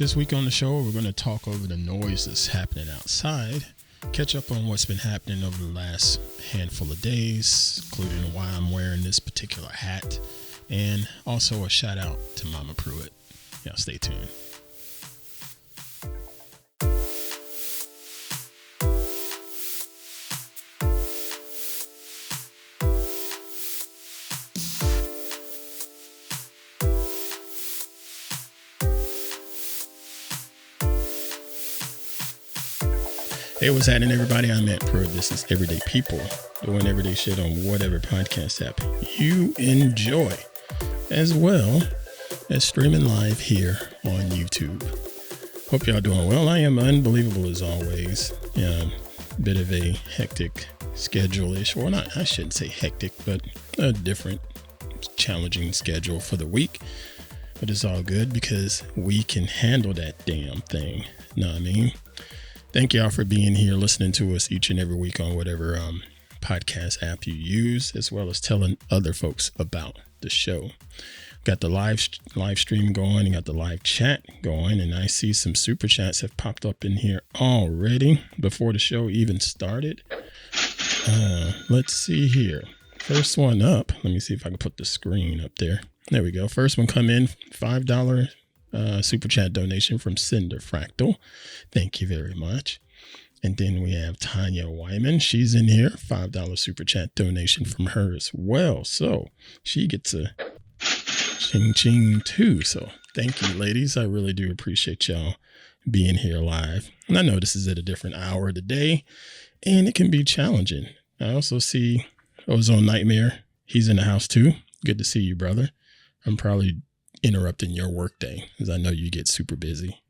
This week on the show, we're going to talk over the noise that's happening outside, catch up on what's been happening over the last handful of days, including why I'm wearing this particular hat, and also a shout out to Mama Pruitt. Yeah, stay tuned. Hey, what's happening, everybody? I'm Ant Pruitt. This is Everyday People, doing everyday shit on whatever podcast app you enjoy, as well as streaming live here on YouTube. Hope y'all doing well. I am unbelievable as always. Bit of a hectic schedule-ish. Well, not, I shouldn't say hectic, but a different, challenging schedule for the week. But it's all good because we can handle that damn thing. Know what I mean? Thank y'all for being here, listening to us each and every week on whatever podcast app you use, as well as telling other folks about the show. Got the live stream going, and got the live chat going, and I see some super chats have popped up in here already before the show even started. Let's see here. First one up. Let me see if I can put the screen up there. There we go. First one come in, $5 super chat donation from Cinder Fractal. Thank you very much. And then we have Tanya Wyman. She's in here. $5 super chat donation from her as well. So she gets a ching ching too. So thank you, ladies. I really do appreciate y'all being here live. And I know this is at a different hour of the day, and it can be challenging. I also see Ozone Nightmare. He's in the house too. Good to see you, brother. I'm probably interrupting your workday because I know you get super busy.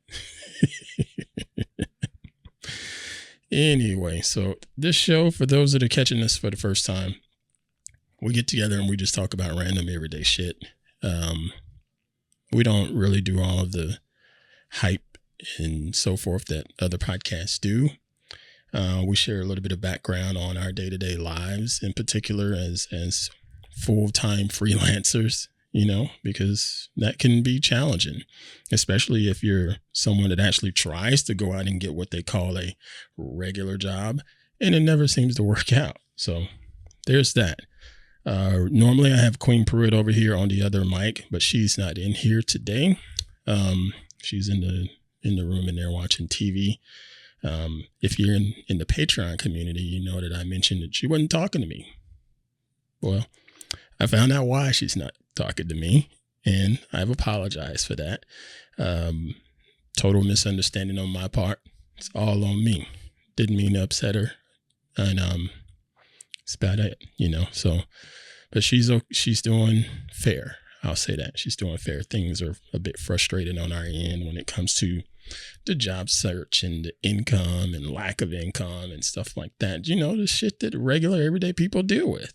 Anyway, so this show, for those that are catching this for the first time, we get together and we just talk about random everyday shit. We don't really do all of the hype and so forth that other podcasts do. We share a little bit of background on our day-to-day lives, in particular as full-time freelancers. You know, because that can be challenging, especially if you're someone that actually tries to go out and get what they call a regular job, and it never seems to work out. So there's that. Normally I have Queen Pruitt over here on the other mic, but she's not in here today. She's in the room in there watching TV. If you're in the Patreon community, you know that I mentioned that she wasn't talking to me. Well, I found out why she's not talking to me, and I've apologized for that. Total misunderstanding on my part. It's all on me. Didn't mean to upset her, and it's about it, you know. So, but she's doing fair. I'll say that she's doing fair. Things are a bit frustrating on our end when it comes to the job search and the income and lack of income and stuff like that. You know, the shit that regular everyday people deal with.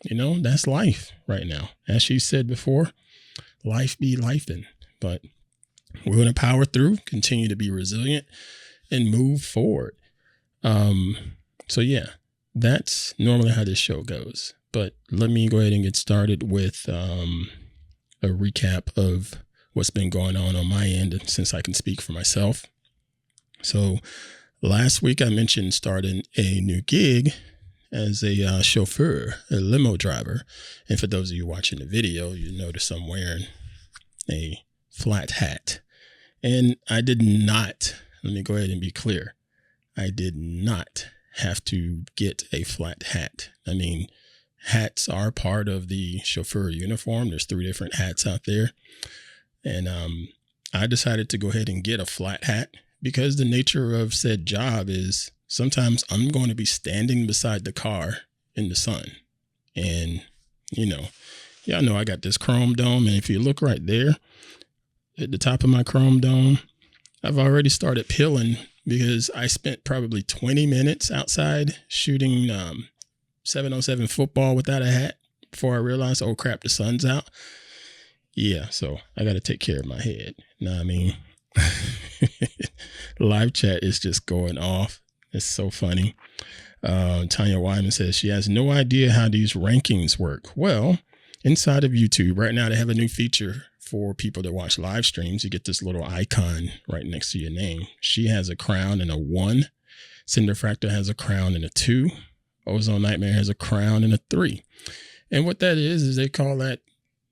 You know, that's life right now. As she said before, life be lifing. But we're going to power through, continue to be resilient, and move forward. So yeah, that's normally how this show goes. But let me go ahead and get started with a recap of what's been going on my end, since I can speak for myself. So last week I mentioned starting a new gig as a chauffeur, a limo driver. And for those of you watching the video, you notice I'm wearing a flat hat. And I did not, let me go ahead and be clear, I did not have to get a flat hat. I mean, hats are part of the chauffeur uniform. There's 3 different hats out there. And I decided to go ahead and get a flat hat because the nature of said job is sometimes I'm going to be standing beside the car in the sun. And, you know, y'all know I got this chrome dome. And if you look right there at the top of my chrome dome, I've already started peeling because I spent probably 20 minutes outside shooting 7-on-7 football without a hat before I realized, oh crap, the sun's out. Yeah, so I got to take care of my head. You know what I mean? Live chat is just going off. It's so funny. Tanya Wyman says she has no idea how these rankings work. Well, inside of YouTube right now, they have a new feature for people that watch live streams, you get this little icon right next to your name. She has a crown and a 1. Cinderfractor has a crown and a 2. Ozone Nightmare has a crown and a 3. And what that is they call that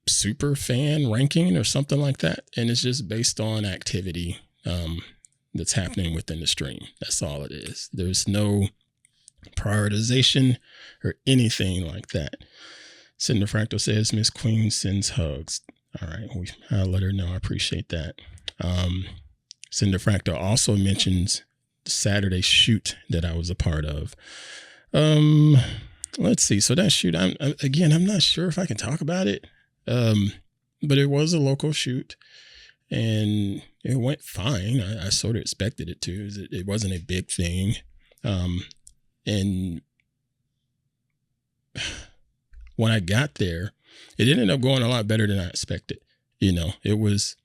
super fan ranking or something like that. And it's just based on activity that's happening within the stream. That's all it is. There's no prioritization or anything like that. Cinderfractal says Miss Queen sends hugs. All right, I'll let her know. I appreciate that. Cinderfractal also mentions the Saturday shoot that I was a part of. Let's see. So that shoot, I'm not sure if I can talk about it. But it was a local shoot and it went fine. I sort of expected it to. It wasn't a big thing. And when I got there, it ended up going a lot better than I expected. It was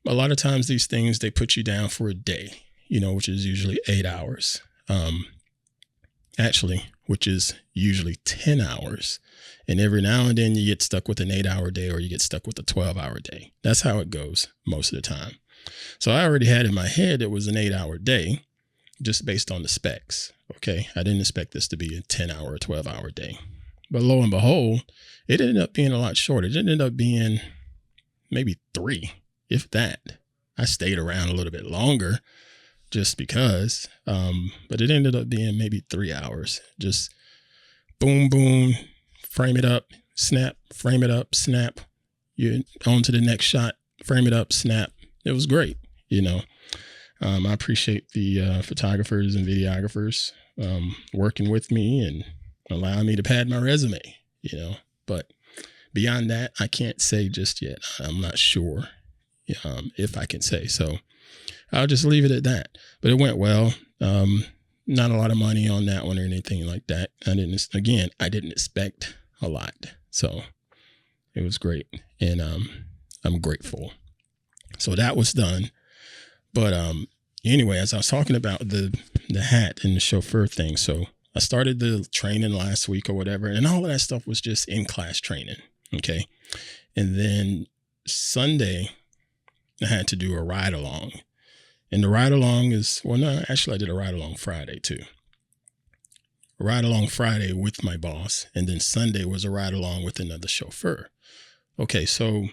a lot of times these things, they put you down for a day, which is usually 8 hours. Which is usually 10 hours. And every now and then you get stuck with an 8-hour day or you get stuck with a 12-hour day. That's how it goes most of the time. So I already had in my head it was an 8-hour day just based on the specs. Okay. I didn't expect this to be a 10-hour or 12-hour day. But lo and behold, it ended up being a lot shorter. It ended up being maybe 3, if that. I stayed around a little bit longer just because, but it ended up being maybe 3 hours. Just boom, boom, frame it up, snap, frame it up, snap. You're on to the next shot, frame it up, snap. It was great. I appreciate the photographers and videographers working with me and allowing me to pad my resume, but beyond that, I can't say just yet. I'm not sure if I can say. So I'll just leave it at that. But it went well. Not a lot of money on that one or anything like that. I didn't expect a lot. So it was great. And I'm grateful. So that was done. But anyway, as I was talking about the hat and the chauffeur thing. So I started the training last week or whatever. And all of that stuff was just in-class training. Okay. And then Sunday, I had to do a ride along. And the ride along I did a ride along Friday too. A ride along Friday with my boss. And then Sunday was a ride along with another chauffeur. Okay. So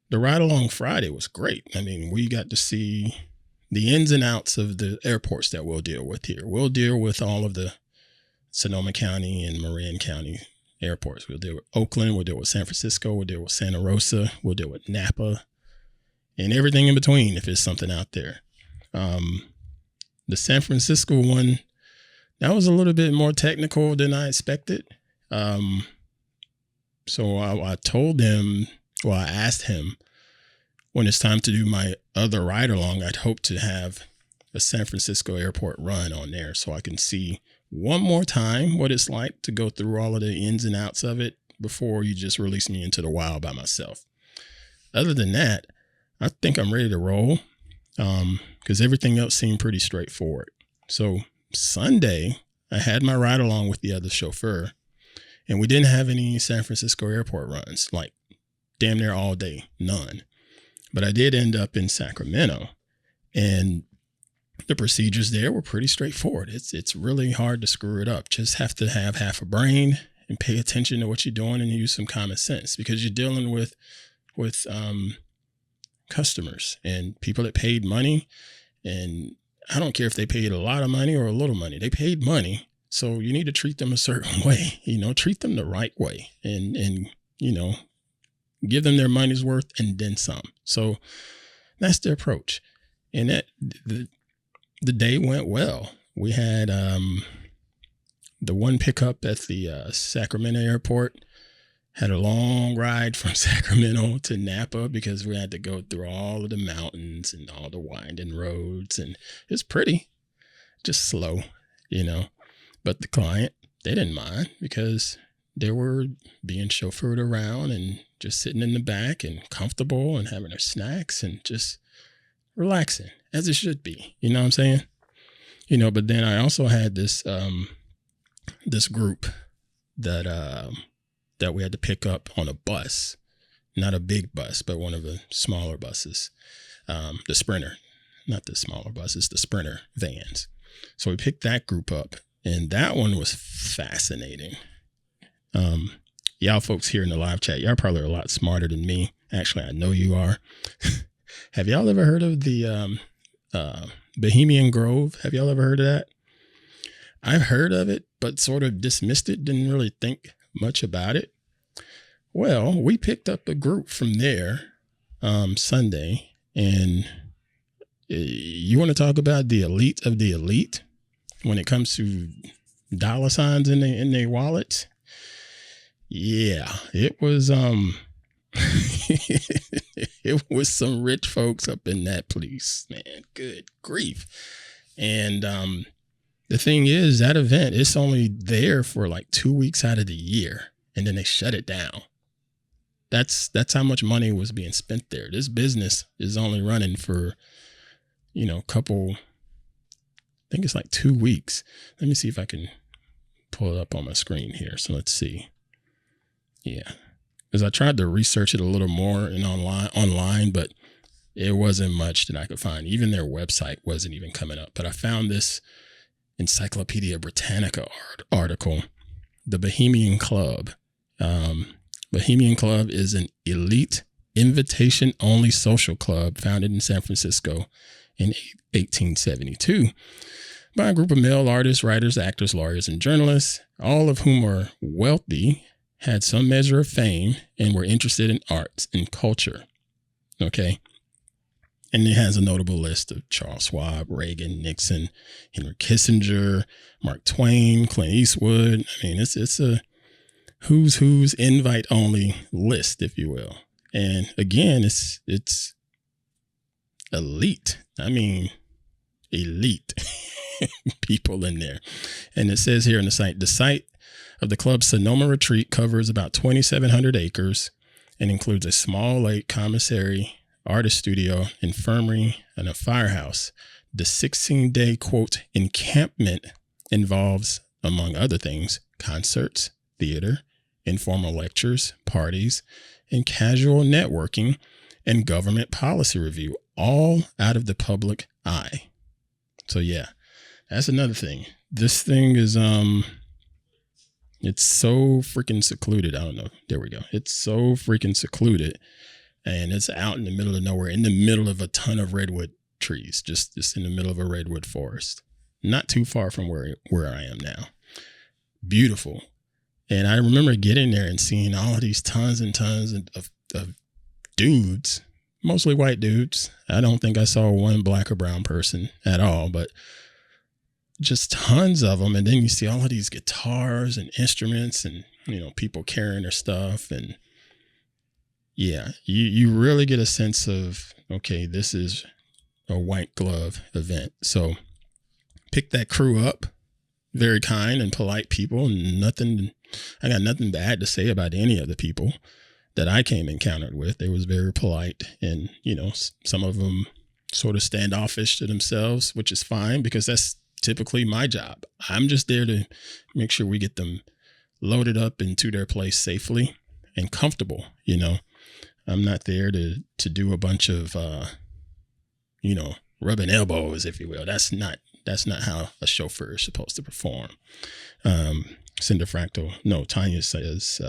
the ride along Friday was great. I mean, we got to see the ins and outs of the airports that we'll deal with here. We'll deal with all of the Sonoma County and Marin County airports. We'll deal with Oakland. We'll deal with San Francisco. We'll deal with Santa Rosa. We'll deal with Napa and everything in between if there's something out there. The San Francisco one, that was a little bit more technical than I expected. So I told him, I asked him when it's time to do my other ride along, I'd hope to have a San Francisco airport run on there so I can see one more time what it's like to go through all of the ins and outs of it before you just release me into the wild by myself. Other than that, I think I'm ready to roll. Because everything else seemed pretty straightforward. So Sunday, I had my ride along with the other chauffeur, and we didn't have any San Francisco airport runs, like damn near all day, none. But I did end up in Sacramento, and the procedures there were pretty straightforward. It's really hard to screw it up. Just have to have half a brain and pay attention to what you're doing and use some common sense because you're dealing with customers and people that paid money. And I don't care if they paid a lot of money or a little money. They paid money. So you need to treat them a certain way, treat them the right way and give them their money's worth and then some. So that's the approach. And that the day went well. We had the one pickup at the Sacramento airport. Had a long ride from Sacramento to Napa because we had to go through all of the mountains and all the winding roads. And it's pretty, just slow, But the client, they didn't mind because they were being chauffeured around and just sitting in the back and comfortable and having their snacks and just relaxing as it should be. You know what I'm saying? But then I also had this group that we had to pick up on a bus. not a big bus, but one of the smaller buses, the Sprinter, not the smaller buses, the Sprinter vans. So we picked that group up, and that one was fascinating. Y'all folks here in the live chat, y'all probably are a lot smarter than me. Actually, I know you are. Have y'all ever heard of the Bohemian Grove? Have y'all ever heard of that? I've heard of it, but sort of dismissed it, didn't really think much about it. Well, we picked up a group from there Sunday, and you want to talk about the elite of the elite when it comes to dollar signs in their wallets? Yeah, it was it was some rich folks up in that place, man. Good grief. And the thing is, that event, it's only there for like 2 weeks out of the year, and then they shut it down. That's how much money was being spent there. This business is only running for, couple, I think it's like 2 weeks. Let me see if I can pull it up on my screen here. So let's see. Yeah. Because I tried to research it a little more online, but it wasn't much that I could find. Even their website wasn't even coming up. But I found this Encyclopedia Britannica article, the Bohemian Club. Bohemian Club is an elite invitation-only social club founded in San Francisco in 1872 by a group of male artists, writers, actors, lawyers, and journalists, all of whom are wealthy, had some measure of fame, and were interested in arts and culture. Okay. And it has a notable list of Charles Schwab, Reagan, Nixon, Henry Kissinger, Mark Twain, Clint Eastwood. I mean, it's a who's invite only list, if you will. And again, it's elite. I mean, elite people in there. And it says here on the site of the club's Sonoma retreat covers about 2,700 acres and includes a small lake, commissary, artist studio, infirmary, and a firehouse. The 16-day, quote, encampment involves, among other things, concerts, theater, informal lectures, parties, and casual networking and government policy review, all out of the public eye. So yeah, that's another thing. This thing is, it's so freaking secluded. I don't know. There we go. It's so freaking secluded. And it's out in the middle of nowhere, in the middle of a ton of redwood trees, just in the middle of a redwood forest, not too far from where I am now. Beautiful. And I remember getting there and seeing all of these tons and tons of dudes, mostly white dudes. I don't think I saw one black or brown person at all, but just tons of them. And then you see all of these guitars and instruments and, people carrying their stuff. And yeah, you really get a sense of, okay, this is a white glove event. So pick that crew up. Very kind and polite people. I got nothing bad to say about any of the people that I came encountered with. They was very polite, and, some of them sort of standoffish to themselves, which is fine because that's typically my job. I'm just there to make sure we get them loaded up into their place safely and comfortable. I'm not there to do a bunch of, rubbing elbows, if you will. That's not how a chauffeur is supposed to perform. Cinder Fractal. No, Tanya says,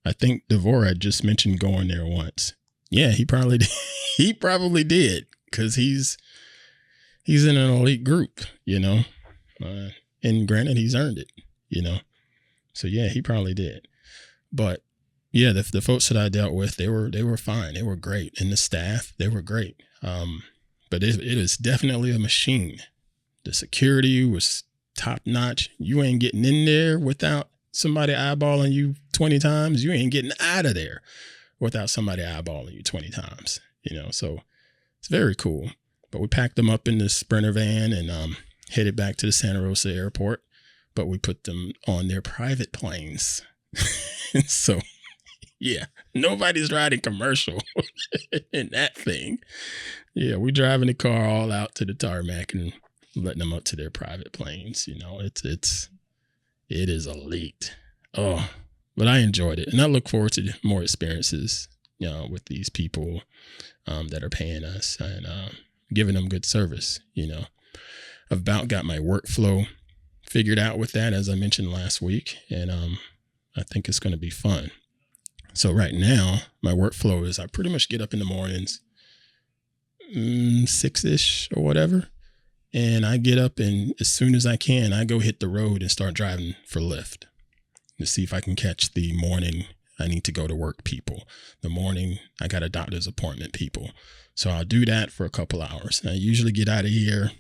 I think Dvorak just mentioned going there once. Yeah, he probably did. He probably did, because he's in an elite group, and granted, he's earned it, So yeah, he probably did. But yeah, the folks that I dealt with, they were fine. They were great. And the staff, they were great. But it is definitely a machine. The security was top notch. You ain't getting in there without somebody eyeballing you 20 times. You ain't getting out of there without somebody eyeballing you 20 times, so it's very cool. But we packed them up in this Sprinter van and headed back to the Santa Rosa airport, but we put them on their private planes. So yeah, nobody's riding commercial in that thing. Yeah, we driving the car all out to the tarmac and letting them up to their private planes. It is elite. Oh, but I enjoyed it, and I look forward to more experiences with these people that are paying us and giving them good service. I've about got my workflow figured out with that, as I mentioned last week, and I think it's going to be fun. So right now, my workflow is I pretty much get up in the mornings, 6-ish or whatever, and I get up and as soon as I can, I go hit the road and start driving for Lyft to see if I can catch the morning I need to go to work people, the morning I got a doctor's appointment people. So I'll do that for a couple hours. And I usually get out of here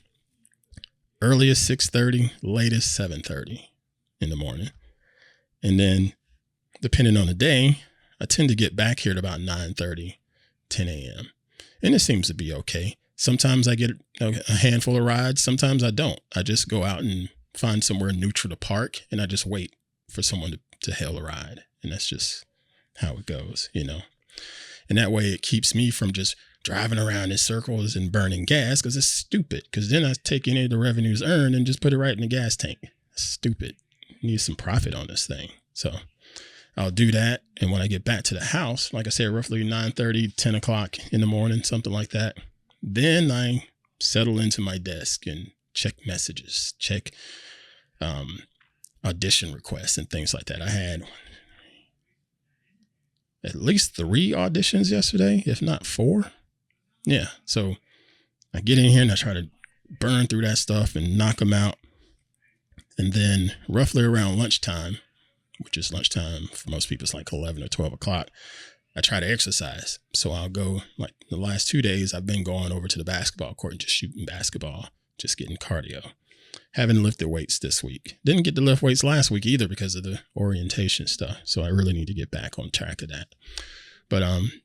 earliest 6:30, latest 7:30 in the morning. And then depending on the day, I tend to get back here at about 9:30, 10 a.m. And it seems to be okay. Sometimes I get a handful of rides. Sometimes I don't. I just go out and find somewhere neutral to park and I just wait for someone to hail a ride. And that's just how it goes, And that way it keeps me from just driving around in circles and burning gas, because it's stupid. Because then I take any of the revenues earned and just put it right in the gas tank. That's stupid. You need some profit on this thing. So I'll do that. And when I get back to the house, like I said, roughly 9:30, 10 o'clock in the morning, something like that, then I settle into my desk and check messages, check audition requests and things like that. I had at least 3 auditions yesterday, if not 4. Yeah. So I get in here and I try to burn through that stuff and knock them out. And then roughly around lunchtime, which is lunchtime for most people, it's like 11 or 12 o'clock, I try to exercise. So I'll go, like the last 2 days, I've been going over to the basketball court and just shooting basketball, just getting cardio. Haven't lifted weights this week. Didn't get to lift weights last week either because of the orientation stuff. So I really need to get back on track of that. But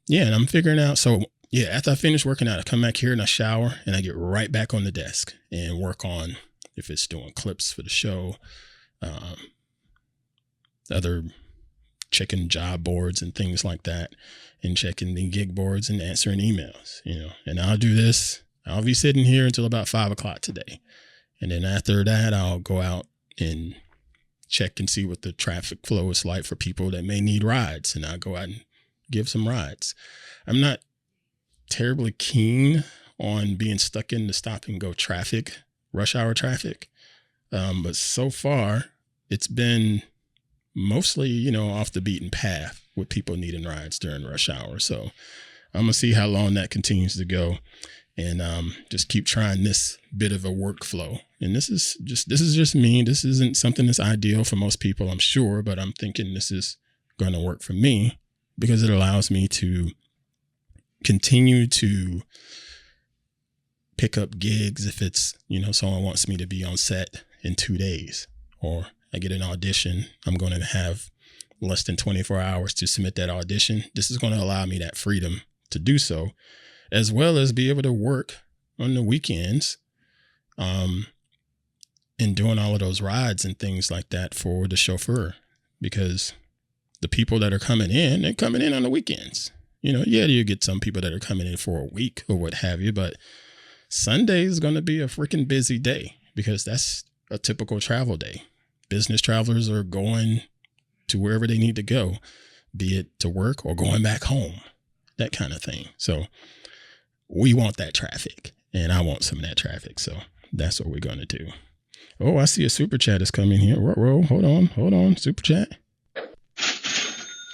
yeah, and I'm figuring out. So yeah, after I finish working out, I come back here and I shower and I get right back on the desk and work on, if it's doing clips for the show, other checking job boards and things like that, and checking the gig boards and answering emails, and I'll do this. I'll be sitting here until about 5 o'clock today. And then after that, I'll go out and check and see what the traffic flow is like for people that may need rides. And I'll go out and give some rides. I'm not terribly keen on being stuck in the stop and go traffic, rush hour traffic. But so far, it's been mostly, off the beaten path with people needing rides during rush hour. So I'm going to see how long that continues to go. And just keep trying this bit of a workflow. And this is just me. This isn't something that's ideal for most people, I'm sure, but I'm thinking this is going to work for me because it allows me to continue to pick up gigs if it's, someone wants me to be on set in 2 days, or I get an audition. I'm going to have less than 24 hours to submit that audition. This is going to allow me that freedom to do so, as well as be able to work on the weekends and doing all of those rides and things like that for the chauffeur, because the people that are coming in, they're coming in on the weekends. You get some people that are coming in for a week or what have you, but Sunday is going to be a freaking busy day because that's a typical travel day. Business travelers are going to wherever they need to go, be it to work or going back home, that kind of thing. So we want that traffic, and I want some of that traffic. So that's what we're going to do. Oh, I see a super chat is coming here. Whoa, hold on. Super chat.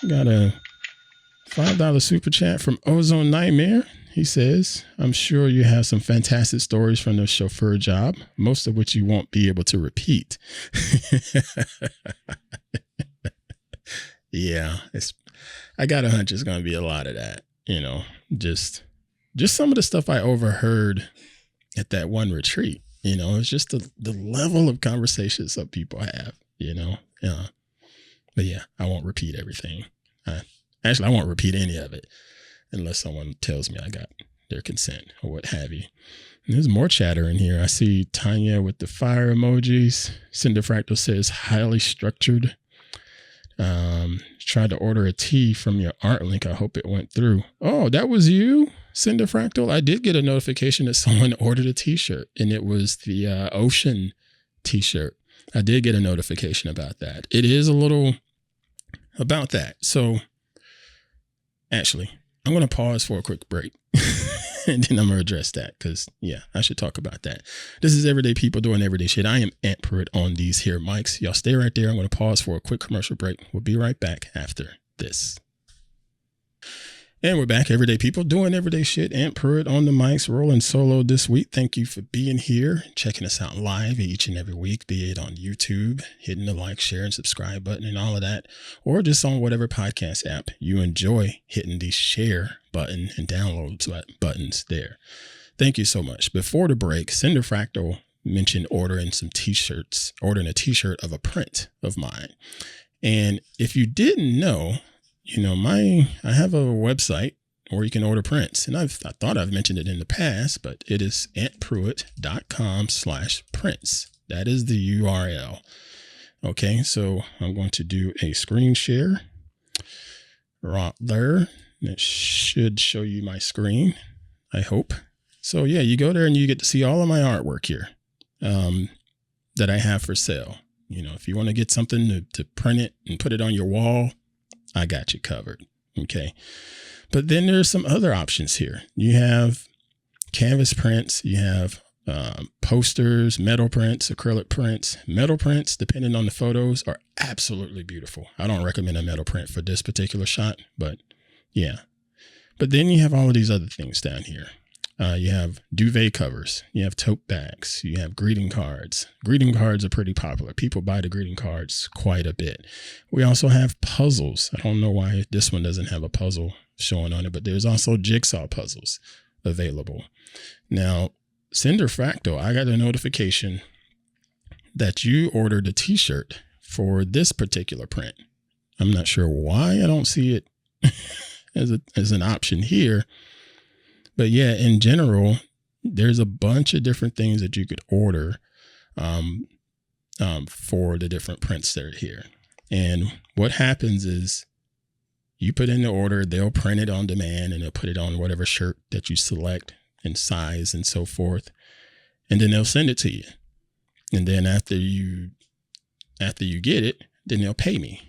Got a $5 super chat from Ozone Nightmare. He says, I'm sure you have some fantastic stories from the chauffeur job, most of which you won't be able to repeat. Yeah, I got a hunch it's going to be a lot of that, just some of the stuff I overheard at that one retreat. It's just the level of conversations some people have, But yeah, I won't repeat everything. Actually, I won't repeat any of it unless someone tells me I got their consent or what have you. And there's more chatter in here. I see Tanya with the fire emojis. Cinderfractal says, highly structured. Tried to order a tea from your art link. I hope it went through. Oh, that was you, Cinderfractal? I did get a notification that someone ordered a t-shirt, and it was the ocean t-shirt. I did get a notification about that. It is a little about that. So actually, I'm going to pause for a quick break and then I'm going to address that because, yeah, I should talk about that. This is Everyday People Doing Everyday Shit. I am Ant Pruitt on these here mics. Y'all stay right there. I'm going to pause for a quick commercial break. We'll be right back after this. And we're back, Everyday People Doing Everyday Shit. Ant Pruitt on the mics, rolling solo this week. Thank you for being here, checking us out live each and every week, be it on YouTube, hitting the like, share, and subscribe button and all of that, or just on whatever podcast app you enjoy hitting the share button and download buttons there. Thank you so much. Before the break, Cinder Fractal mentioned ordering a t-shirt of a print of mine. And if you didn't know, I have a website where you can order prints, and I thought I've mentioned it in the past, but it is antpruitt.com/prints. That is the URL. Okay, so I'm going to do a screen share right there. It should show you my screen, I hope. So yeah, you go there and you get to see all of my artwork here that I have for sale. If you want to get something to print it and put it on your wall, I got you covered. Okay. But then there's some other options here. You have canvas prints, you have posters, metal prints, acrylic prints. Metal prints, depending on the photos, are absolutely beautiful. I don't recommend a metal print for this particular shot, but yeah. But then you have all of these other things down here. You have duvet covers, you have tote bags, you have greeting cards. Greeting cards are pretty popular. People buy the greeting cards quite a bit. We also have puzzles. I don't know why this one doesn't have a puzzle showing on it, but there's also jigsaw puzzles available. Now, Cinder Fractal, I got a notification that you ordered a t-shirt for this particular print. I'm not sure why I don't see it as an option here. But yeah, in general, there's a bunch of different things that you could order for the different prints that are here. And what happens is you put in the order, they'll print it on demand and they'll put it on whatever shirt that you select and size and so forth. And then they'll send it to you. And then after you get it, then they'll pay me,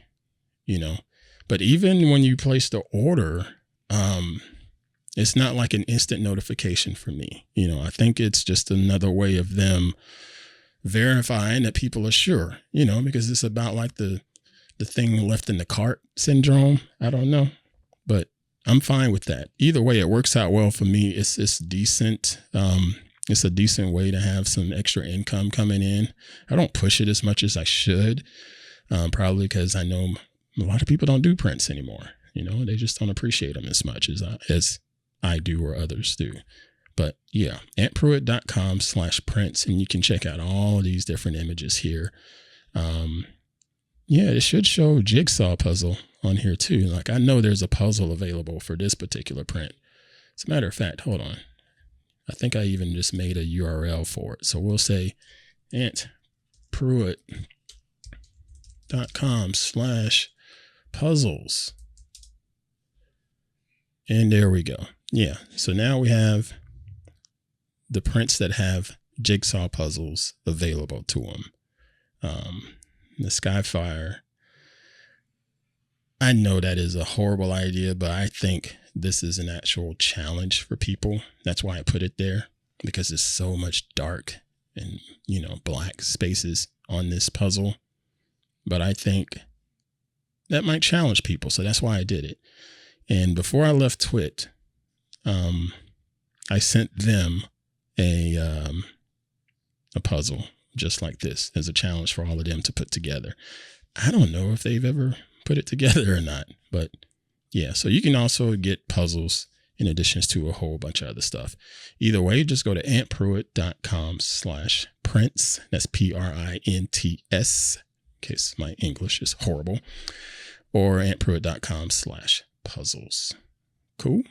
But even when you place the order, it's not like an instant notification for me. I think it's just another way of them verifying that people are sure, because it's about like the thing left in the cart syndrome. I don't know, but I'm fine with that. Either way, it works out well for me. It's decent. It's a decent way to have some extra income coming in. I don't push it as much as I should, probably because I know a lot of people don't do prints anymore. They just don't appreciate them as much as I do or others do. But yeah, antpruitt.com/prints, and you can check out all of these different images here. Yeah, it should show jigsaw puzzle on here too. Like I know there's a puzzle available for this particular print. As a matter of fact, hold on. I think I even just made a URL for it. So we'll say antpruitt.com/puzzles. And there we go. Yeah. So now we have the prints that have jigsaw puzzles available to them. The Skyfire. I know that is a horrible idea, but I think this is an actual challenge for people. That's why I put it there, because there's so much dark and, black spaces on this puzzle. But I think that might challenge people. So that's why I did it. And before I left Twit, I sent them a puzzle just like this as a challenge for all of them to put together. I don't know if they've ever put it together or not, but yeah. So you can also get puzzles in addition to a whole bunch of other stuff. Either way, just go to antpruitt.com/prints. That's PRINTS, in case my English is horrible, or antpruitt.com/puzzles. Cool.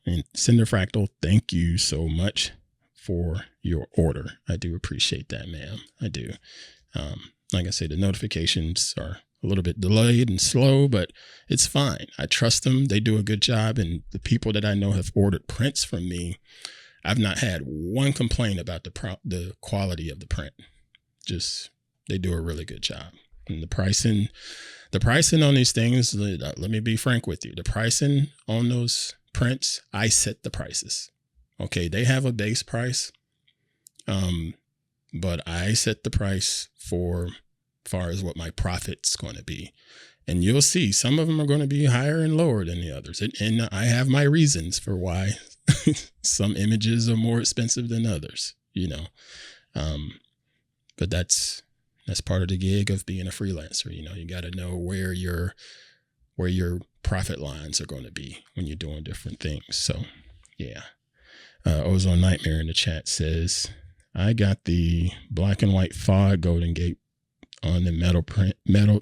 And Cinder Fractal, thank you so much for your order. I do appreciate that, ma'am. I do. Like I said, the notifications are a little bit delayed and slow, but it's fine. I trust them. They do a good job. And the people that I know have ordered prints from me, I've not had one complaint about the quality of the print. Just, they do a really good job. And the pricing on these things, let me be frank with you. The pricing on those prints, I set the prices. Okay, they have a base price, but I set the price for far as what my profit's going to be. And you'll see some of them are going to be higher and lower than the others. And I have my reasons for why some images are more expensive than others, you know. But that's part of the gig of being a freelancer. You know, you got to know where your profit lines are going to be when you're doing different things. So, yeah. Ozone Nightmare in the chat says, I got the black and white fog Golden Gate on the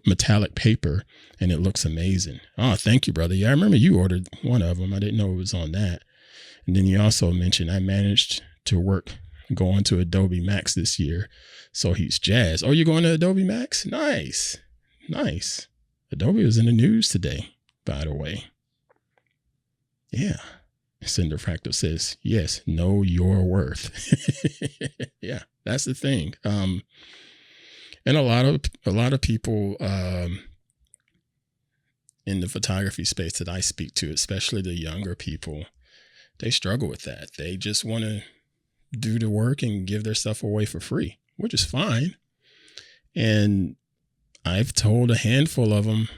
metallic paper, and it looks amazing. Oh, thank you, brother. Yeah, I remember you ordered one of them. I didn't know it was on that. And then you also mentioned I managed to go on to Adobe Max this year, so he's jazzed. Oh, you're going to Adobe Max? Nice. Adobe was in the news today, by the way. Yeah. Cinder Fractal says, yes, know your worth. Yeah, that's the thing. And a lot of people in the photography space that I speak to, especially the younger people, they struggle with that. They just want to do the work and give their stuff away for free, which is fine. And I've told a handful of them,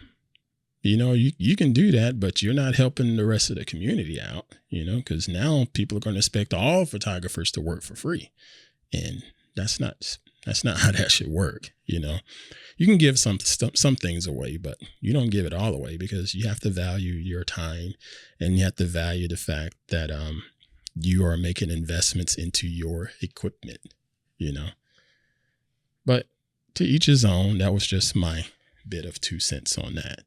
you know, you can do that, but you're not helping the rest of the community out, you know, because now people are going to expect all photographers to work for free. And that's not how that should work. You know, you can give some things away, but you don't give it all away, because you have to value your time, and you have to value the fact that you are making investments into your equipment, you know. But to each his own. That was just my bit of 2 cents on that.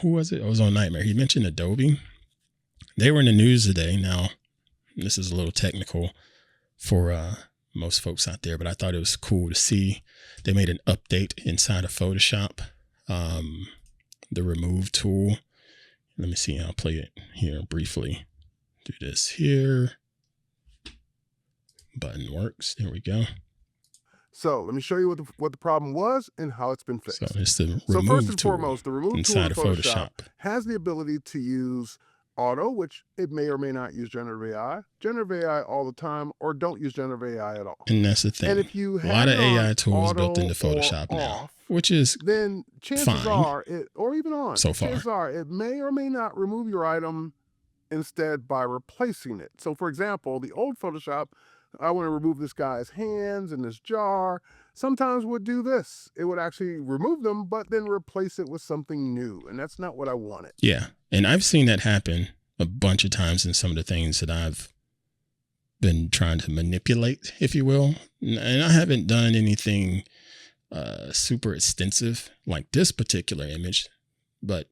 Who was it? I was on Nightmare. He mentioned Adobe. They were in the news today. Now, this is a little technical for most folks out there, but I thought it was cool to see. They made an update inside of Photoshop, the remove tool. Let me see. I'll play it here briefly. Do this here. Button works. There we go. So let me show you what the problem was and how it's been fixed. So it's the So remove first and tool foremost, the remove tool in Photoshop has the ability to use auto, which it may or may not use generative AI all the time, or don't use generative AI at all. And that's the thing. And if you have a lot of AI tools built into Photoshop now, which is then chances are or even on so far. Chances are it may or may not remove your item instead by replacing it. So for example, the old Photoshop, I want to remove this guy's hands in this jar, sometimes would do this. It would actually remove them, but then replace it with something new. And that's not what I wanted. Yeah. And I've seen that happen a bunch of times in some of the things that I've been trying to manipulate, if you will. And I haven't done anything super extensive like this particular image, but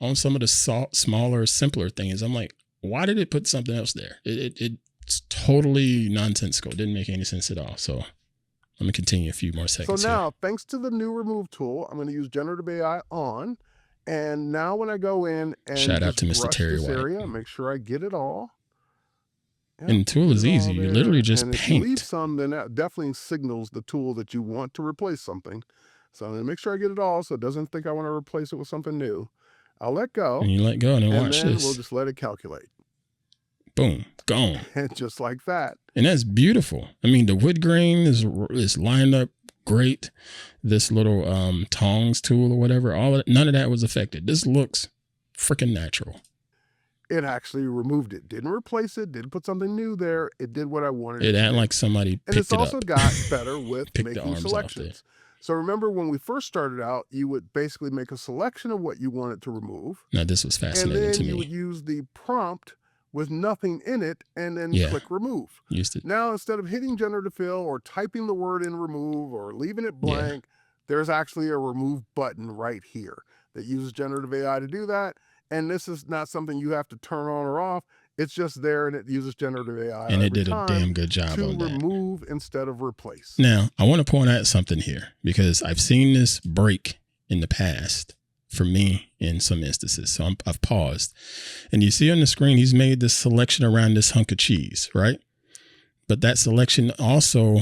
on some of the smaller, simpler things, I'm like, why did it put something else there? It's totally nonsensical. It didn't make any sense at all. So let me continue a few more seconds. So now, here. Thanks to the new remove tool, I'm going to use generative AI on. And now when I go in and shout out to Mr. Terry White. Area, make sure I get it all. Yep, and the tool is easy. You literally just paint. If you leave some, then that definitely signals the tool that you want to replace something. So I'm going to make sure I get it all so it doesn't think I want to replace it with something new. I'll let go. And you let go, and then watch this. We'll just let it calculate. Boom, gone. And just like that. And that's beautiful. I mean, the wood grain is lined up great. This little tongs tool or whatever, none of that was affected. This looks freaking natural. It actually removed it. Didn't replace it. Didn't put something new there. It did what I wanted. It acted like somebody picked it up. And it's also got better with making selections. So remember when we first started out, you would basically make a selection of what you wanted to remove. Now this was fascinating to me. And then you would use the prompt with nothing in it and then click remove. Now, instead of hitting generative fill or typing the word in remove or leaving it blank, there's actually a remove button right here that uses generative AI to do that. And this is not something you have to turn on or off. It's just there, and it uses generative AI. And it did a damn good job on that. To remove instead of replace. Now, I want to point out something here, because I've seen this break in the past for me in some instances. So I've paused. And you see on the screen, he's made this selection around this hunk of cheese, right? But that selection also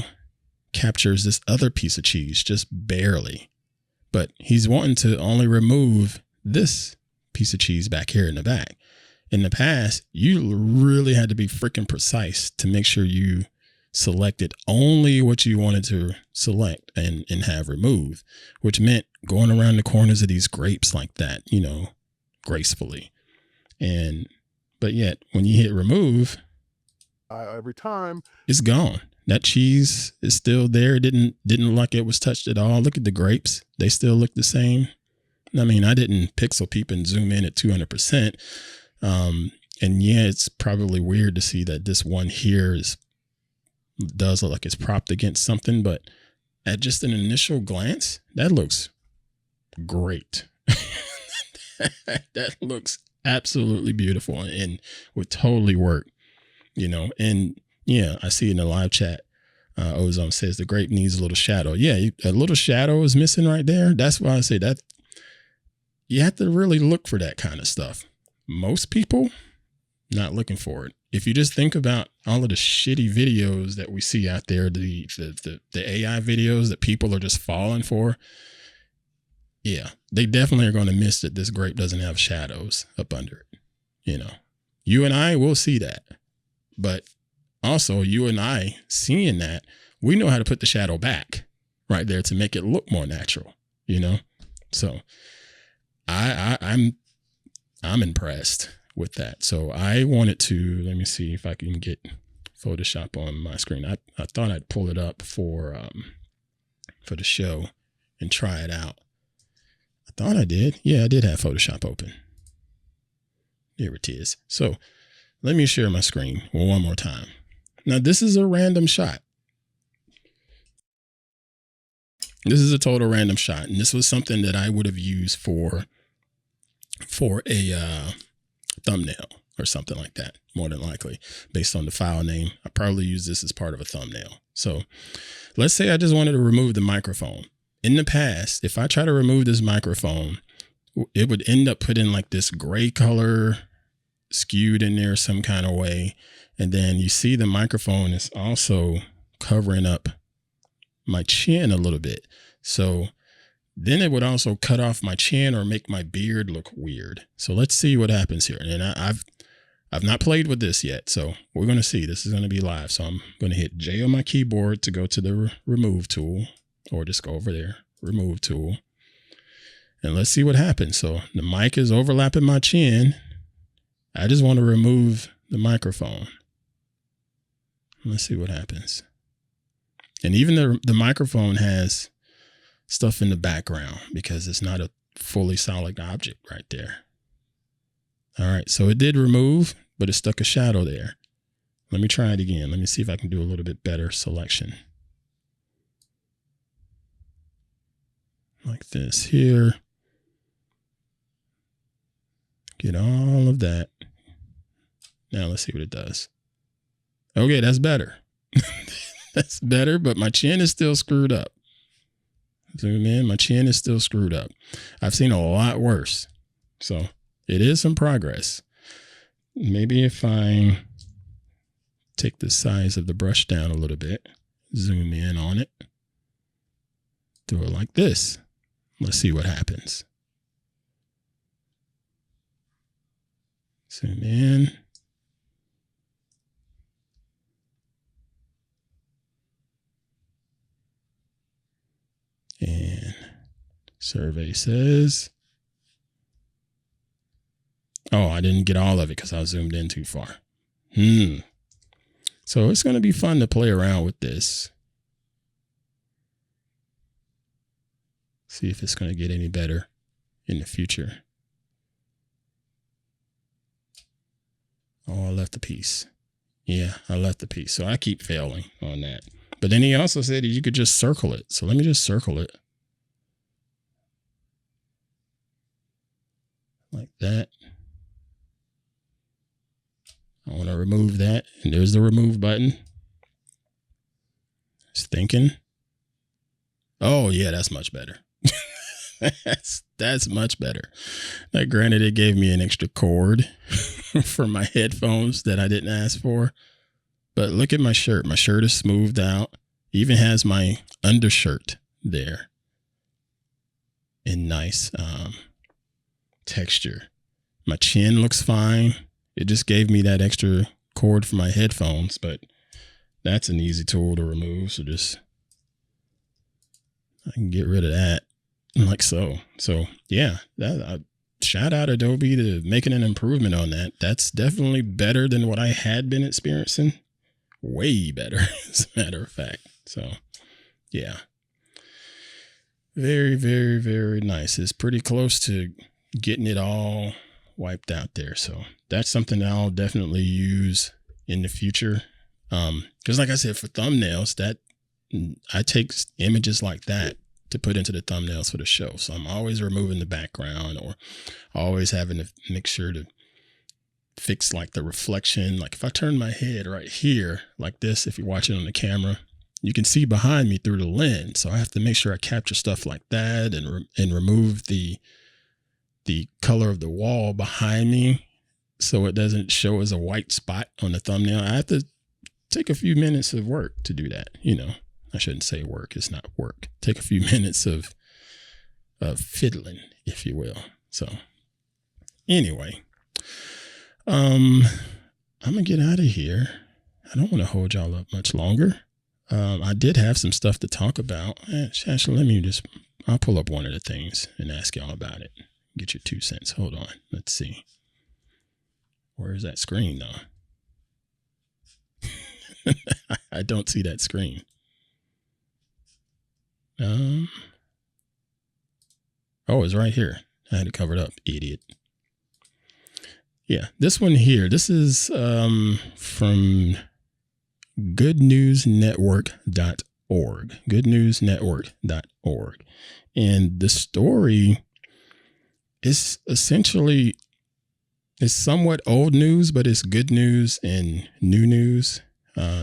captures this other piece of cheese, just barely. But he's wanting to only remove this piece of cheese back here in the back. In the past, you really had to be freaking precise to make sure you selected only what you wanted to select and have removed, which meant going around the corners of these grapes like that, you know, gracefully. But yet when you hit remove, every time it's gone. That cheese is still there. It didn't look like it was touched at all. Look at the grapes. They still look the same. I mean, I didn't pixel peep and zoom in at 200%. And yeah, it's probably weird to see that this one here does look like it's propped against something, but at just an initial glance, that looks great. That looks absolutely beautiful and would totally work, you know. And yeah, I see in the live chat, Ozone says the grape needs a little shadow. Yeah, a little shadow is missing right there. That's why I say that you have to really look for that kind of stuff. Most people not looking for it. If you just think about all of the shitty videos that we see out there, the AI videos that people are just falling for, yeah, they definitely are going to miss that this grape doesn't have shadows up under it. You know, you and I will see that, but also you and I seeing that, we know how to put the shadow back right there to make it look more natural, you know? So I'm impressed with that. So I wanted to, let me see if I can get Photoshop on my screen. I thought I'd pull it up for the show and try it out. I thought I did. Yeah, I did have Photoshop open. Here it is. So let me share my screen one more time. Now this is a random shot. This is a total random shot. And this was something that I would have used for a thumbnail or something like that, more than likely, based on the file name. I probably use this as part of a thumbnail. So let's say I just wanted to remove the microphone. In the past, if I try to remove this microphone, it would end up putting like this gray color skewed in there some kind of way. And then you see the microphone is also covering up my chin a little bit. So then it would also cut off my chin or make my beard look weird. So let's see what happens here. And I've not played with this yet, so we're going to see. This is going to be live. So I'm going to hit J on my keyboard to go to the remove tool, or just go over there, remove tool. And let's see what happens. So the mic is overlapping my chin. I just want to remove the microphone. Let's see what happens. And even the microphone has stuff in the background because it's not a fully solid object right there. All right, so it did remove, but it stuck a shadow there. Let me try it again. Let me see if I can do a little bit better selection. Like this here. Get all of that. Now let's see what it does. Okay, that's better. That's better, but my chin is still screwed up. Zoom in, my chin is still screwed up. I've seen a lot worse. So it is some progress. Maybe if I take the size of the brush down a little bit, zoom in on it, do it like this. Let's see what happens. Zoom in. And survey says, oh, I didn't get all of it because I zoomed in too far. So it's going to be fun to play around with this. See if it's going to get any better in the future. Oh, I left a piece. Yeah, I left the piece. So I keep failing on that. But then he also said you could just circle it. So let me just circle it. Like that. I want to remove that. And there's the remove button. It's thinking. Oh, yeah, that's much better. That's much better. Now, granted, it gave me an extra cord for my headphones that I didn't ask for. But look at my shirt. My shirt is smoothed out. Even has my undershirt there in nice texture. My chin looks fine. It just gave me that extra cord for my headphones, but that's an easy tool to remove. So I can get rid of that like so. So yeah, shout out Adobe to making an improvement on that. That's definitely better than what I had been experiencing. Way better, as a matter of fact. So yeah, very, very, very nice. It's pretty close to getting it all wiped out there. So that's something that I'll definitely use in the future. Because like I said, for thumbnails, that I take images like that to put into the thumbnails for the show. So I'm always removing the background, or always having to make sure to fix like the reflection. Like if I turn my head right here like this, if you're watching on the camera, you can see behind me through the lens. So I have to make sure I capture stuff like that and remove the color of the wall behind me so it doesn't show as a white spot on the thumbnail. I have to take a few minutes of work to do that. I shouldn't say work. It's not work. Take a few minutes of fiddling, if you will. So anyway, I'm going to get out of here. I don't want to hold y'all up much longer. I did have some stuff to talk about. Actually, I'll pull up one of the things and ask y'all about it. Get your 2 cents. Hold on. Let's see. Where is that screen though? I don't see that screen. Oh, it's right here. I had it covered up, idiot. Yeah, this one here. This is from goodnewsnetwork.org. Goodnewsnetwork.org. And the story is essentially, it's somewhat old news, but it's good news and new news.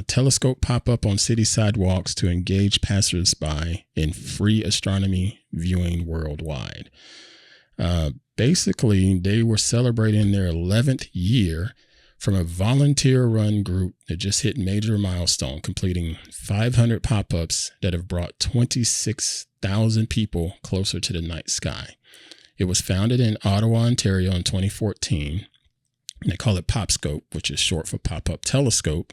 Telescope pop up on city sidewalks to engage passersby in free astronomy viewing worldwide. Basically, they were celebrating their 11th year from a volunteer-run group that just hit major milestone, completing 500 pop-ups that have brought 26,000 people closer to the night sky. It was founded in Ottawa, Ontario in 2014. And they call it Popscope, which is short for Pop-Up Telescope.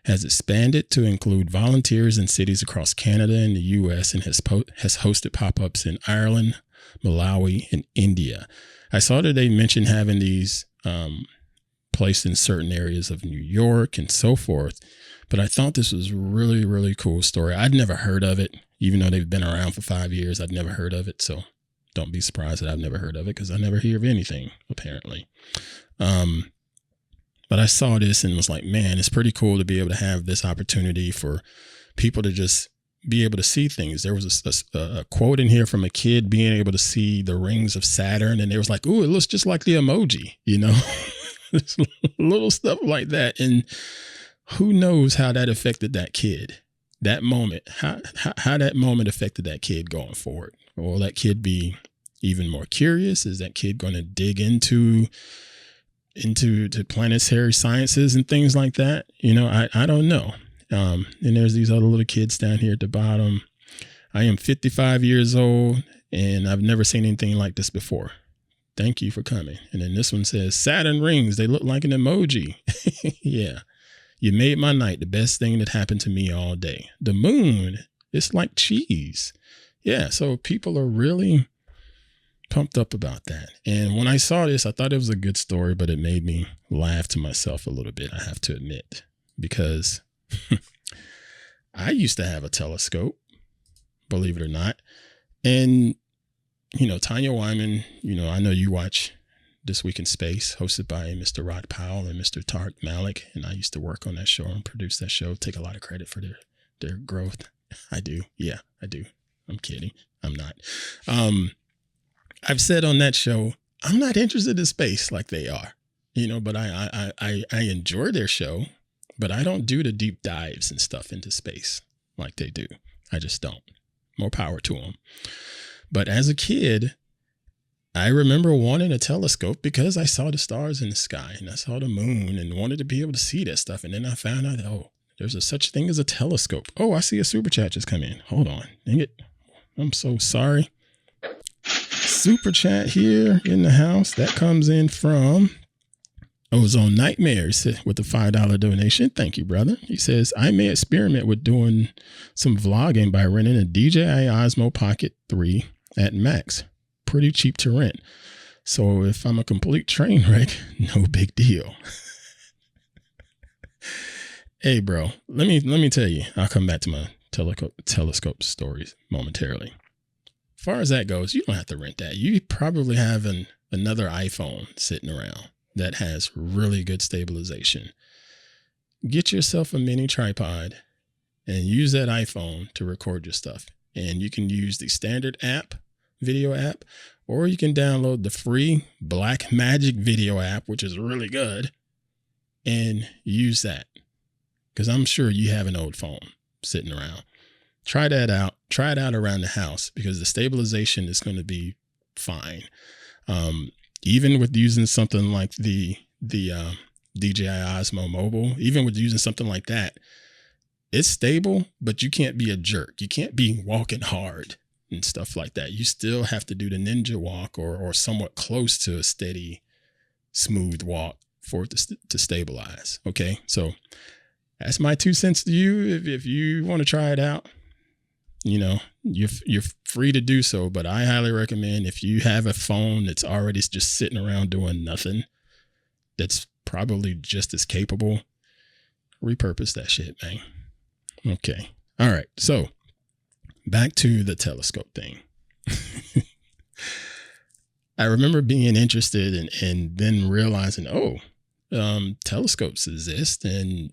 Has expanded to include volunteers in cities across Canada and the U.S. and has hosted pop-ups in Ireland, Malawi, and India. I saw that they mentioned having these placed in certain areas of New York and so forth, but I thought this was really, really cool story. I'd never heard of it, even though they've been around for 5 years. I'd never heard of it, so don't be surprised that I've never heard of it, because I never hear of anything, apparently. But I saw this and was like, man, it's pretty cool to be able to have this opportunity for people to just be able to see things. There was a quote in here from a kid being able to see the rings of Saturn, and they was like, ooh, it looks just like the emoji, little stuff like that. And who knows how that affected that kid, that moment, how that moment affected that kid going forward. Will that kid be even more curious? Is that kid going to dig into planetary sciences and things like that? I don't know. And there's these other little kids down here at the bottom. I am 55 years old and I've never seen anything like this before. Thank you for coming. And then this one says, Saturn rings, they look like an emoji. Yeah. You made my night. The best thing that happened to me all day. The moon, it's like cheese. Yeah. So people are really pumped up about that. And when I saw this, I thought it was a good story, but it made me laugh to myself a little bit, I have to admit, because I used to have a telescope, believe it or not. And, Tanya Wyman, I know you watch This Week in Space, hosted by Mr. Rod Powell and Mr. Tarek Malik. And I used to work on that show and produce that show, take a lot of credit for their growth. I do. Yeah, I do. I'm kidding. I'm not. I've said on that show, I'm not interested in space like they are, but I enjoy their show, but I don't do the deep dives and stuff into space like they do. I just don't. More power to them. But as a kid, I remember wanting a telescope because I saw the stars in the sky and I saw the moon and wanted to be able to see that stuff. And then I found out, There's a such thing as a telescope. Oh, I see a super chat just come in. Hold on. Dang it. I'm so sorry. Super chat here in the house. That comes in from Ozone Nightmares with a $5 donation. Thank you, brother. He says, I may experiment with doing some vlogging by renting a DJI Osmo Pocket 3 at max. Pretty cheap to rent. So if I'm a complete train wreck, no big deal. Hey, bro, let me tell you, I'll come back to my telescope stories momentarily. As far as that goes, you don't have to rent that. You probably have another iPhone sitting around that has really good stabilization. Get yourself a mini tripod and use that iPhone to record your stuff. And you can use the standard app, video app, or you can download the free Blackmagic video app, which is really good, and use that. Because I'm sure you have an old phone sitting around. Try that out. Try it out around the house because the stabilization is going to be fine. Even with using something like the DJI Osmo Mobile, even with using something like that, it's stable, but you can't be a jerk. You can't be walking hard and stuff like that. You still have to do the ninja walk or somewhat close to a steady, smooth walk for it to stabilize. Okay, so that's my 2 cents to you. If you want to try it out, you know, you're free to do so. But I highly recommend if you have a phone that's already just sitting around doing nothing, that's probably just as capable, repurpose that shit, man. Okay. All right. So back to the telescope thing. I remember being interested and then realizing, telescopes exist. And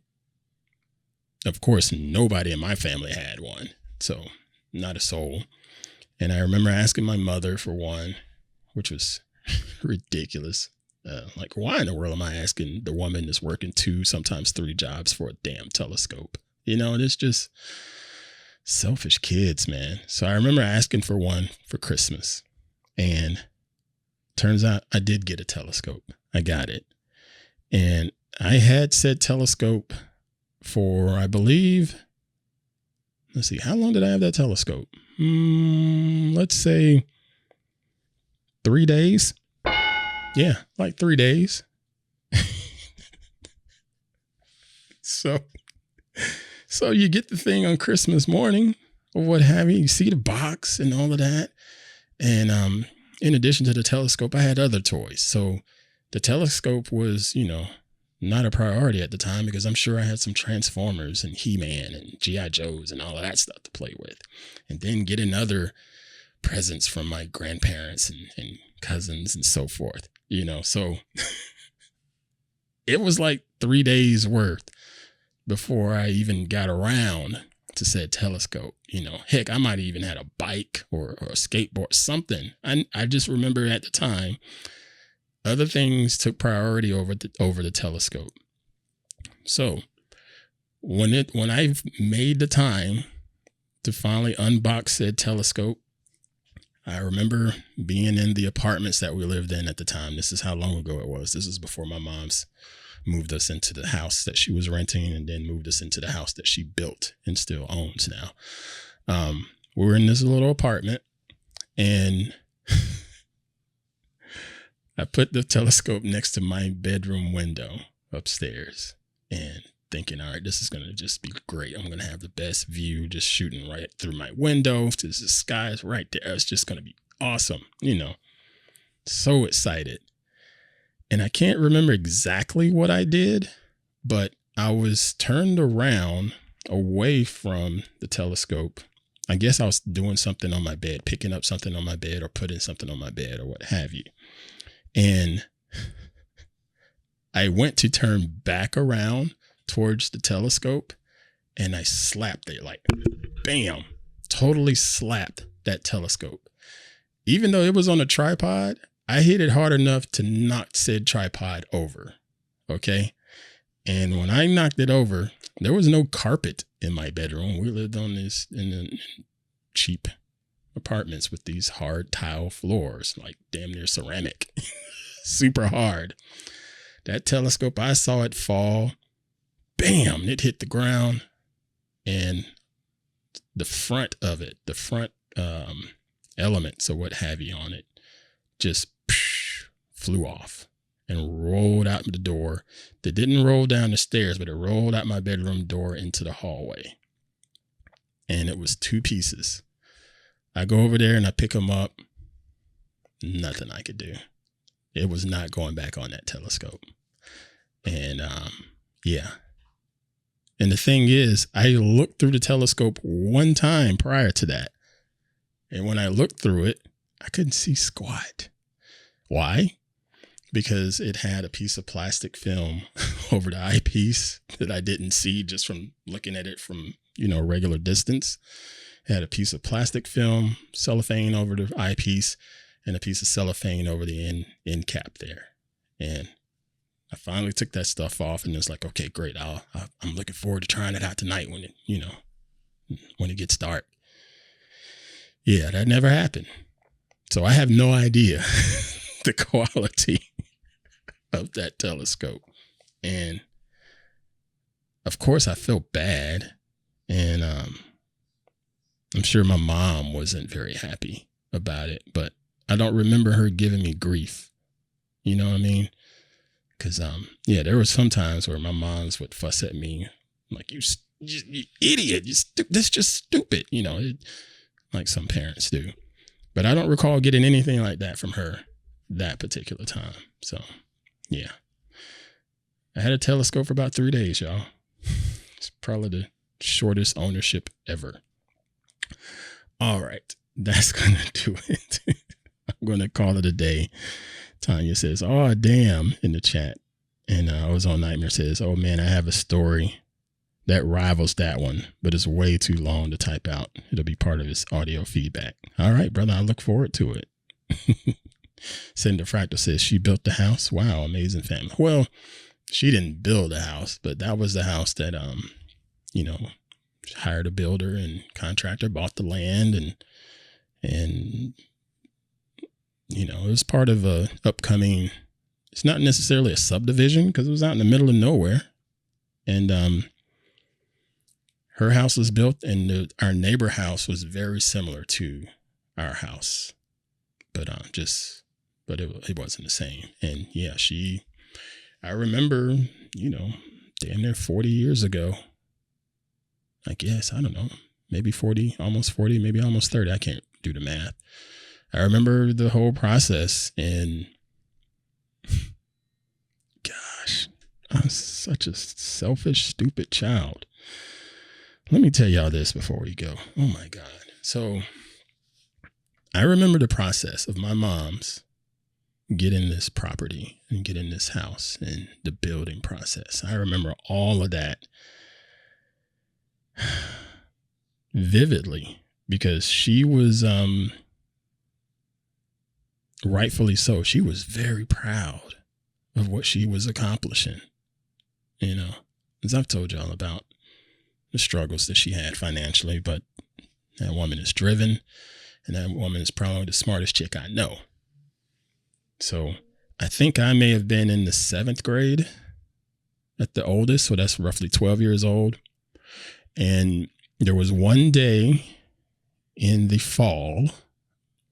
of course, nobody in my family had one. So not a soul. And I remember asking my mother for one, which was ridiculous. Like, why in the world am I asking the woman that's working 2, sometimes 3 jobs for a damn telescope? You know, and it's just selfish kids, man. So I remember asking for one for Christmas. And turns out I did get a telescope. I got it. And I had said telescope for, I believe, let's see, how long did I have that telescope? Let's say 3 days. Yeah, like 3 days. So you get the thing on Christmas morning or what have you. You see the box and all of that. And in addition to the telescope, I had other toys. So the telescope was, not a priority at the time because I'm sure I had some Transformers and He-Man and G.I. Joes and all of that stuff to play with. And then getting other presents from my grandparents and cousins and so forth, So it was like 3 days worth before I even got around to said telescope. Heck, I might have even had a bike or a skateboard, something. I just remember at the time, other things took priority over the telescope. So when I made the time to finally unbox said telescope, I remember being in the apartments that we lived in at the time. This is how long ago it was. This was before my mom's moved us into the house that she was renting and then moved us into the house that she built and still owns now. We were in this little apartment and I put the telescope next to my bedroom window upstairs and thinking, all right, this is going to just be great. I'm going to have the best view just shooting right through my window. The sky is right there. It's just going to be awesome. So excited. And I can't remember exactly what I did, but I was turned around away from the telescope. I guess I was doing something on my bed, picking up something on my bed or putting something on my bed or what have you. And I went to turn back around towards the telescope and I slapped it, like, bam, totally slapped that telescope. Even though it was on a tripod, I hit it hard enough to knock said tripod over. Okay. And when I knocked it over, there was no carpet in my bedroom. We lived in the cheap apartments with these hard tile floors, like damn near ceramic, super hard. That telescope, I saw it fall bam, it hit the ground, and the front of it, the front elements or what have you on it, just flew off and rolled out the door. That didn't roll down the stairs, but it rolled out my bedroom door into the hallway. And it was 2 pieces. I go over there and I pick them up. Nothing I could do. It was not going back on that telescope. And yeah. And the thing is, I looked through the telescope one time prior to that. And when I looked through it, I couldn't see squat. Why? Because it had a piece of plastic film over the eyepiece that I didn't see just from looking at it from, regular distance. It had a piece of plastic film, cellophane over the eyepiece, and a piece of cellophane over the end cap there. And I finally took that stuff off, and it's like, okay, great. I'm looking forward to trying it out tonight when it gets dark. Yeah, that never happened. So I have no idea the quality of that telescope. And of course I felt bad. And I'm sure my mom wasn't very happy about it, but I don't remember her giving me grief. You know what I mean? Because, there were some times where my moms would fuss at me like, you idiot, this is just stupid, like some parents do. But I don't recall getting anything like that from her that particular time. So, yeah. I had a telescope for about 3 days, y'all. It's probably the shortest ownership ever. All right. That's going to do it. I'm going to call it a day. Tanya says, oh, damn, in the chat. And I was on Nightmare says, oh, man, I have a story that rivals that one, but it's way too long to type out. It'll be part of his audio feedback. All right, brother, I look forward to it. Cinder Fractal says she built the house. Wow, amazing family. Well, she didn't build a house, but that was the house that, hired a builder and contractor, bought the land, and it was part of a upcoming, it's not necessarily a subdivision because it was out in the middle of nowhere. And her house was built, and our neighbor house was very similar to our house, but it wasn't the same. And yeah, I remember, damn near 40 years ago, I guess, I don't know, maybe 40, almost 40, maybe almost 30. I can't do the math. I remember the whole process, and gosh, I'm such a selfish, stupid child. Let me tell y'all this before we go. Oh my God. So I remember the process of my mom's getting this property and getting this house and the building process. I remember all of that vividly because she was, rightfully so, she was very proud of what she was accomplishing. As I've told y'all about the struggles that she had financially, but that woman is driven, and that woman is probably the smartest chick I know. So I think I may have been in the 7th grade at the oldest. So that's roughly 12 years old. And there was one day in the fall,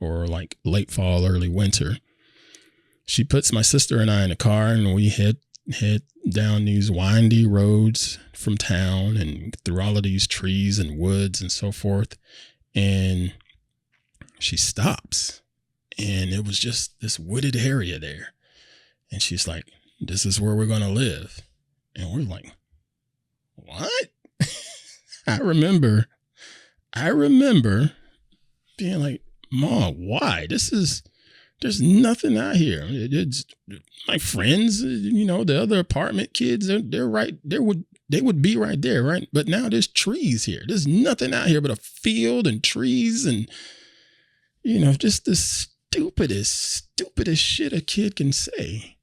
or like late fall, early winter, she puts my sister and I in a car, and we head down these windy roads from town and through all of these trees and woods and so forth. And she stops, and it was just this wooded area there. And she's like, this is where we're going to live. And we're like, what? I remember being like, Mom, why? There's nothing out here. It's my friends, the other apartment kids, they're right there. They would be right there, right? But now there's trees here. There's nothing out here but a field and trees and, just the stupidest shit a kid can say.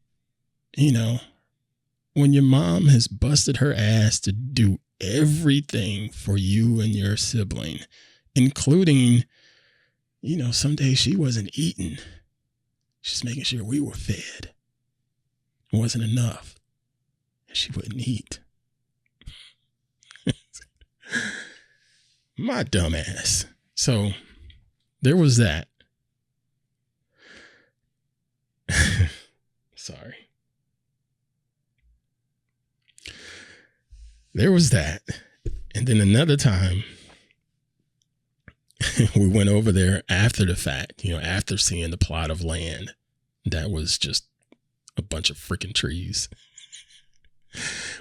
When your mom has busted her ass to do everything for you and your sibling, including, some days she wasn't eating. She's making sure we were fed. It wasn't enough. And she wouldn't eat. my dumb ass. So there was that. Sorry. There was that. And then another time, we went over there after the fact, after seeing the plot of land that was just a bunch of freaking trees.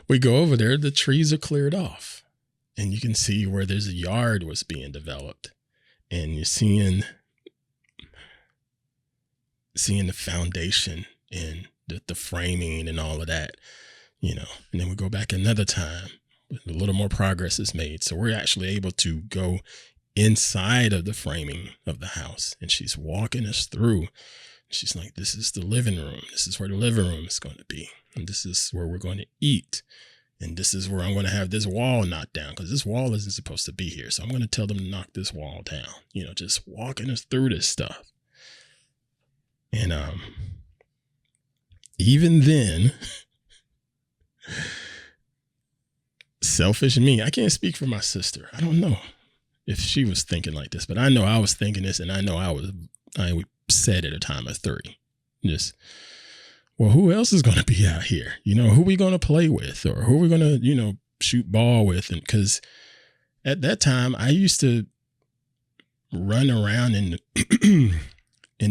We go over there, the trees are cleared off. And you can see where there's a yard was being developed. And you're seeing the foundation and the framing and all of that, And then we go back another time. A little more progress is made. So we're actually able to go inside of the framing of the house. And she's walking us through. She's like, this is the living room. This is where the living room is going to be. And this is where we're going to eat. And this is where I'm going to have this wall knocked down because this wall isn't supposed to be here. So I'm going to tell them to knock this wall down, just walking us through this stuff. And even then, selfish me, I can't speak for my sister. I don't know if she was thinking like this, but I know I was thinking this, and I know I said at a time of 3, just, well, who else is going to be out here? Who we going to play with, or who we going to, shoot ball with? And because at that time I used to run around in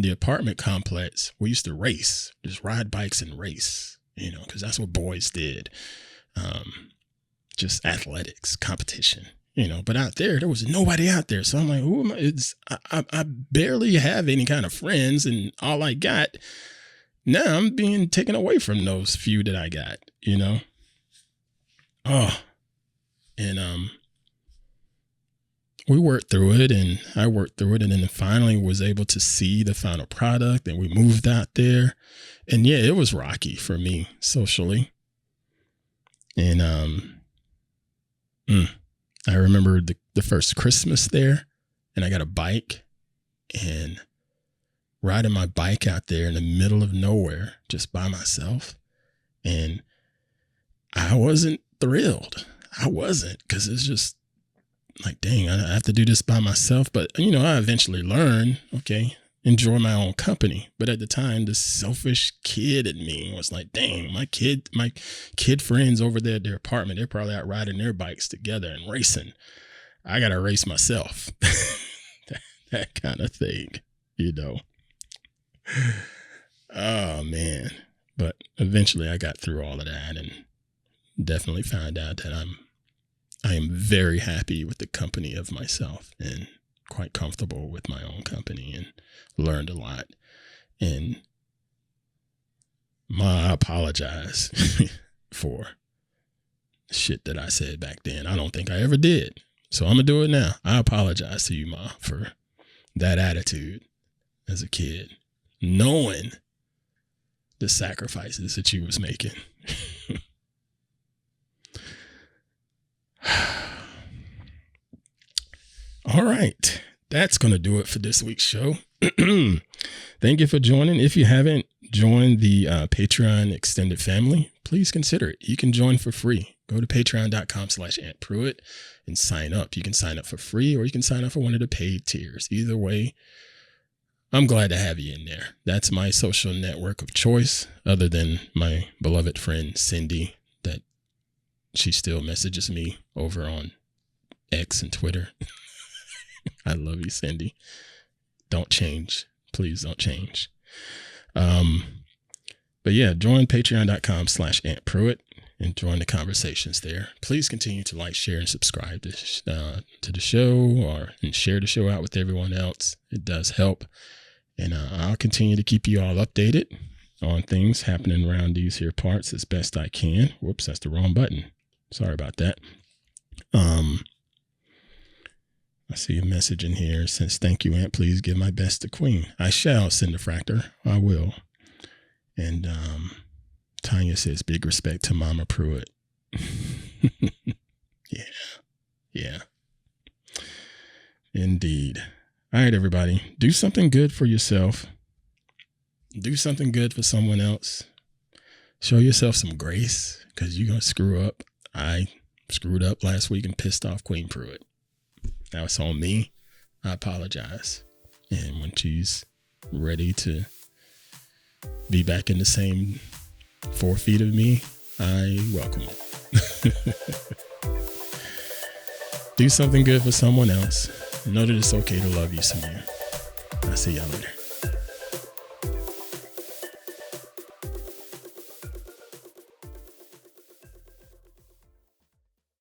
the apartment complex. We used to race, just ride bikes and race, because that's what boys did. Just athletics, competition, but out there was nobody out there. So I'm like, who am I? I barely have any kind of friends, and all I got now, I'm being taken away from those few that I got, Oh, and we worked through it, and I worked through it, and then finally was able to see the final product, and we moved out there. And yeah, it was rocky for me socially. And I remember the first Christmas there, and I got a bike, and riding my bike out there in the middle of nowhere just by myself. And I wasn't thrilled. I wasn't, because it's just like, dang, I have to do this by myself. But, I eventually learned, okay, enjoy my own company. But at the time, the selfish kid in me was like, dang, my kid friends over there at their apartment, they're probably out riding their bikes together and racing. I got to race myself. that kind of thing, Oh, man. But eventually I got through all of that and definitely found out that I am very happy with the company of myself and quite comfortable with my own company, and learned a lot. And I apologize for shit that I said back then. I don't think I ever did. So I'm going to do it now. I apologize to you, Ma, for that attitude as a kid, knowing the sacrifices that you was making. All right. That's going to do it for this week's show. Thank you for joining. If you haven't joined the Patreon extended family, please consider it. You can join for free. Go to patreon.com/Ant Pruitt and sign up. You can sign up for free, or you can sign up for one of the paid tiers. Either way, I'm glad to have you in there. That's my social network of choice, other than my beloved friend Cindy, that she still messages me over on X and Twitter. I love you, Cindy. Don't change. Please don't change. But yeah, join patreon.com/Ant Pruitt and join the conversations there. Please continue to like, share, and subscribe to the show, and share the show out with everyone else. It does help. And I'll continue to keep you all updated on things happening around these here parts as best I can. Whoops, that's the wrong button. Sorry about that. I see a message in here. Says, thank you, Ant. Please give my best to Queen. I shall, Cinderfractor. I will. And Tanya says, big respect to Mama Pruitt. Yeah. Indeed. All right, everybody. Do something good for yourself. Do something good for someone else. Show yourself some grace, because you're going to screw up. I screwed up last week and pissed off Queen Pruitt. Now it's on me. I apologize. And when she's ready to be back in the same 4 feet of me, I welcome it. Do something good for someone else. Know that it's okay to love you some more. I'll see y'all later.